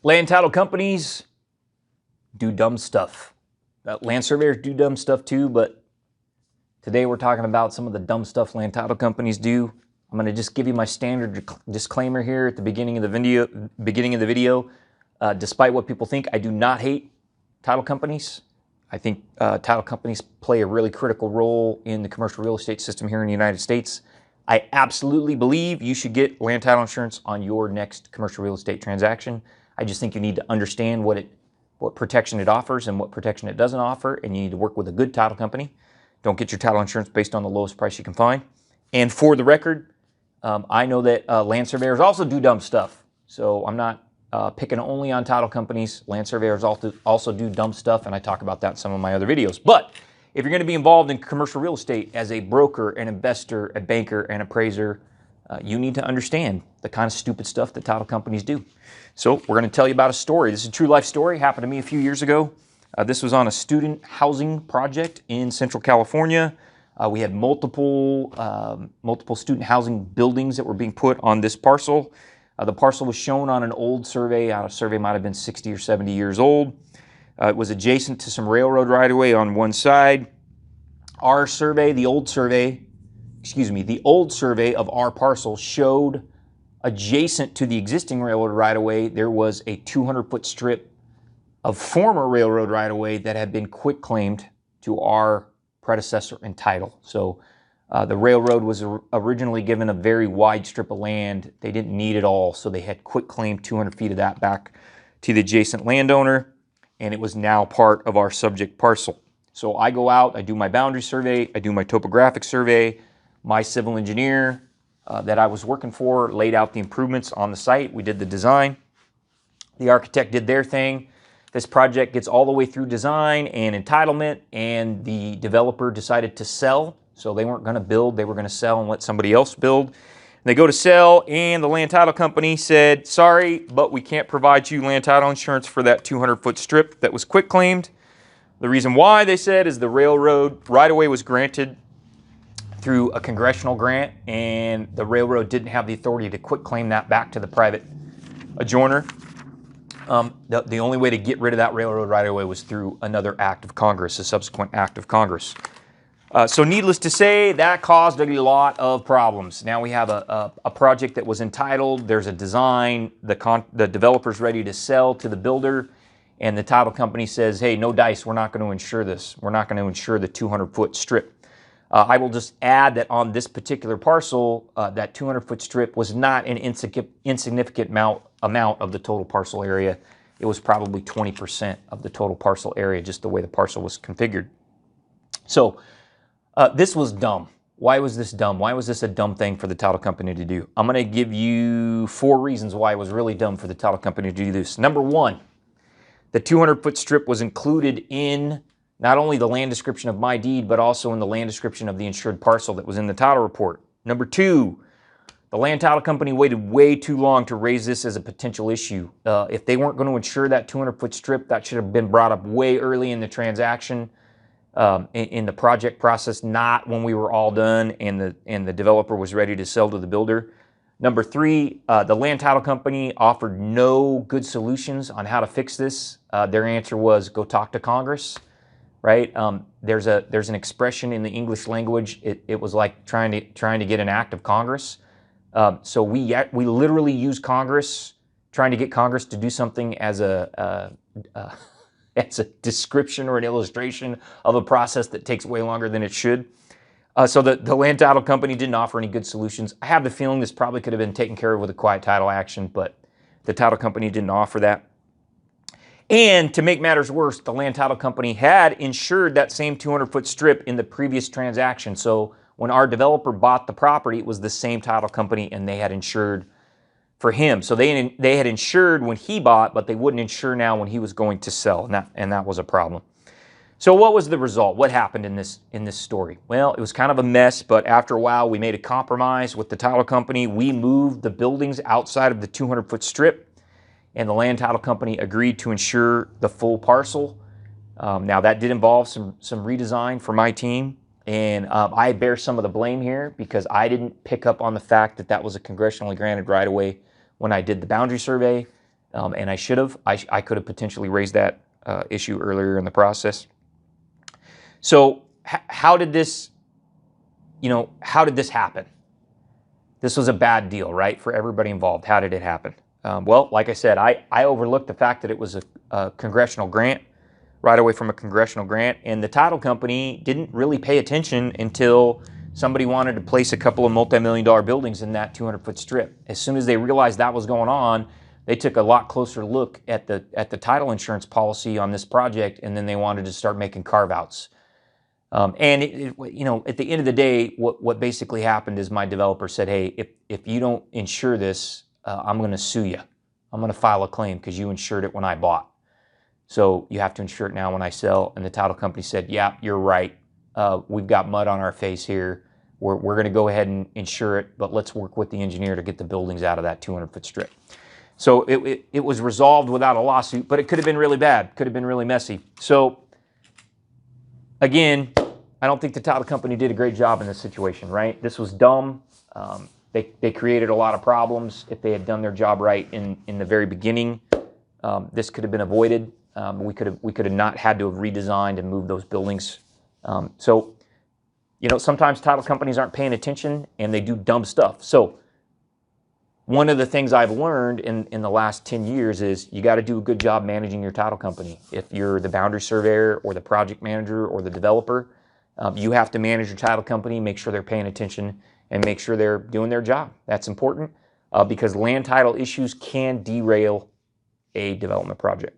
Land title companies do dumb stuff. Land surveyors do dumb stuff too, but today we're talking about some of the dumb stuff land title companies do. I'm going to just give you my standard disclaimer here at the beginning of the video. Despite what people think, I do not hate title companies. I think title companies play a really critical role in the commercial real estate system here in the United States. I absolutely believe you should get land title insurance on your next commercial real estate transaction. I just think you need to understand what protection it offers and what protection it doesn't offer, and you need to work with a good title company. Don't get your title insurance based on the lowest price you can find. And for the record, I know that land surveyors also do dumb stuff. So I'm not picking only on title companies. Land surveyors also do dumb stuff, and I talk about that in some of my other videos. But if you're going to be involved in commercial real estate as a broker, an investor, a banker, an appraiser, you need to understand the kind of stupid stuff that title companies do. So we're going to tell you about a story. This is a true life story. Happened to me a few years ago. This was on a student housing project in Central California. We had multiple student housing buildings that were being put on this parcel. The parcel was shown on an old survey. Our survey might have been 60 or 70 years old. It was adjacent to some railroad right-of-way on one side. Our survey, the old survey of our parcel showed adjacent to the existing railroad right-of-way, there was a 200-foot strip of former railroad right-of-way that had been quitclaimed to our predecessor in title. So the railroad was originally given a very wide strip of land. They didn't need it all, so they had quitclaimed 200 feet of that back to the adjacent landowner, and it was now part of our subject parcel. So I go out, I do my boundary survey, I do my topographic survey. My civil engineer that I was working for laid out the improvements on the site. We did the design. The architect did their thing. This project gets all the way through design and entitlement, and the developer decided to sell. So they weren't going to build, they were going to sell and let somebody else build. And they go to sell, and the land title company said, sorry, but we can't provide you land title insurance for that 200-foot strip that was quitclaimed. The reason why, they said, is the railroad right-of-way was granted through a congressional grant, and the railroad didn't have the authority to quitclaim that back to the private adjoiner. The only way to get rid of that railroad right-of-way was through another act of Congress, a subsequent act of Congress. So needless to say, that caused a lot of problems. Now we have a project that was entitled, there's a design, the developer's ready to sell to the builder, and the title company says, hey, no dice, we're not going to insure this. We're not going to insure the 200-foot strip. I will just add that on this particular parcel, that 200-foot strip was not an insignificant amount of the total parcel area. It was probably 20% of the total parcel area, just the way the parcel was configured. So this was dumb. Why was this dumb? Why was this a dumb thing for the title company to do? I'm going to give you 4 reasons why it was really dumb for the title company to do this. Number 1, the 200-foot strip was included in not only the land description of my deed, but also in the land description of the insured parcel that was in the title report. Number 2, the land title company waited way too long to raise this as a potential issue. If they weren't going to insure that 200-foot strip, that should have been brought up way early in the transaction, in the project process, not when we were all done and the developer was ready to sell to the builder. Number 3, the land title company offered no good solutions on how to fix this. Their answer was go talk to Congress. Right? There's an expression in the English language. It was like trying to get an act of Congress. So we literally use Congress, trying to get Congress to do something as a description or an illustration of a process that takes way longer than it should. So the land title company didn't offer any good solutions. I have the feeling this probably could have been taken care of with a quiet title action, but the title company didn't offer that. And to make matters worse, the land title company had insured that same 200-foot strip in the previous transaction. So when our developer bought the property, it was the same title company, and they had insured for him. So they had insured when he bought, but they wouldn't insure now when he was going to sell, and that was a problem. So what was the result? What happened in this story? Well, it was kind of a mess, but after a while, we made a compromise with the title company. We moved the buildings outside of the 200-foot strip, and the land title company agreed to insure the full parcel. Now that did involve some redesign for my team, and I bear some of the blame here because I didn't pick up on the fact that that was a congressionally granted right-of-way when I did the boundary survey. and I should have. I could have potentially raised that issue earlier in the process. So how did this, how did this happen? This was a bad deal, right, for everybody involved. How did it happen? Well, like I said, I overlooked the fact that it was a congressional grant, right away from a congressional grant, and the title company didn't really pay attention until somebody wanted to place a couple of multi-million-dollar buildings in that 200-foot strip. As soon as they realized that was going on, they took a lot closer look at the title insurance policy on this project, and then they wanted to start making carve-outs. And at the end of the day, what basically happened is my developer said, "Hey, if you don't insure this, I'm going to sue you. I'm going to file a claim because you insured it when I bought. So you have to insure it now when I sell." And the title company said, "Yeah, you're right. We've got mud on our face here. We're going to go ahead and insure it, but let's work with the engineer to get the buildings out of that 200-foot strip." So it was resolved without a lawsuit, but it could have been really bad, could have been really messy. So again, I don't think the title company did a great job in this situation, right? This was dumb. They created a lot of problems. If they had done their job right in the very beginning, this could have been avoided. We could have not had to have redesigned and moved those buildings. So sometimes title companies aren't paying attention and they do dumb stuff. So one of the things I've learned in the last 10 years is you got to do a good job managing your title company. If you're the boundary surveyor or the project manager or the developer, you have to manage your title company, make sure they're paying attention, and make sure they're doing their job. That's important because land title issues can derail a development project.